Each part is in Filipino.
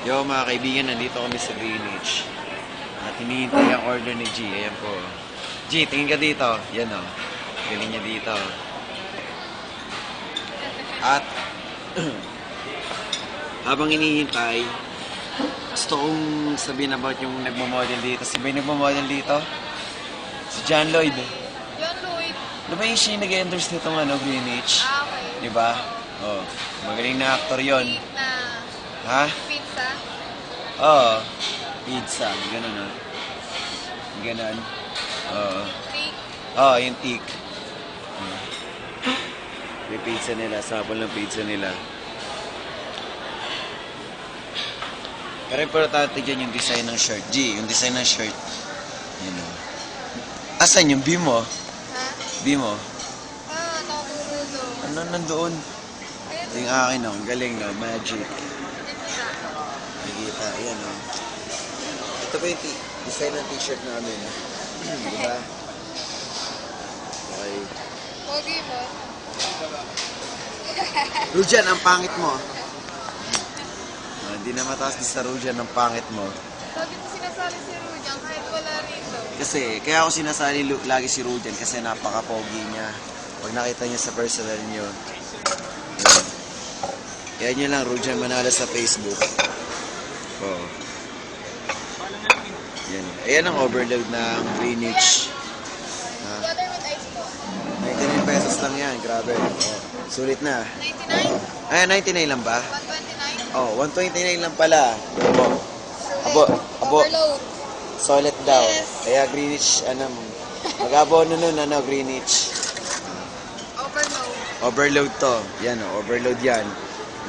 Yo mga kaibigan, nandito kami sa Greenwich. At hinihintay ang order ni G. Ayan po. G, tingin ka dito. Yan o. Galing niya dito. At habang hinihintay, gusto kong sabihin about yung nagmamodel dito. Si ba yung nagmamodel dito? Si John Lloyd. John Lloyd. Diba yung siya nag-endorse nitong Greenwich? Ah, okay. Diba? Oh, magaling na actor yon. Cake na Ha? pizza. Oo. Pizza. Ganun o. Ganun. Oo. Cake. Oo, yung teak. May pizza nila. Sample ng pizza nila. Pero importante dyan yung design ng shirt. G, yung design ng shirt. Yun o. Asan yung beam mo? Ha? Beam mo? Ah, nakabubulo. Ano nandoon? Ito yung akin o. Ang galing o. Magic. Nakikita. Ayan o. Ito pa yung design ng t-shirt namin. Diba? Okay. Pogi mo. Rujan, ang pangit mo. Hindi na mataas din sa Rujan, ang pangit mo. Lagi mo sinasali si Rujan kahit wala rito. Kasi, kaya ako sinasali lagi si Rujan kasi napaka-pogi niya. Pag nakita niya sa personal niyo. Yan. Kaya niyo lang, Rujan Manalo sa Facebook. Oo. Yan. Ayan ang overload ng Greenwich. Water with ice po. 99 pesos lang yan, grabe. Oh, sulit na. 99? Ayan, 99 lang ba? 129? Oh, 129 lang pala. Abo, Overload. solid daw. Yes. Kaya Greenwich, mag-abono nun, Greenwich. Overload. Overload to. Yan, overload yan.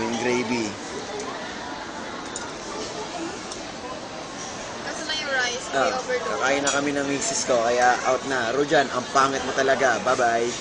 Yung gravy. Kaso na yung rice, may overload. Kakain na kami ng misis ko, kaya out na. Rujan, ang pangit mo talaga. Bye-bye.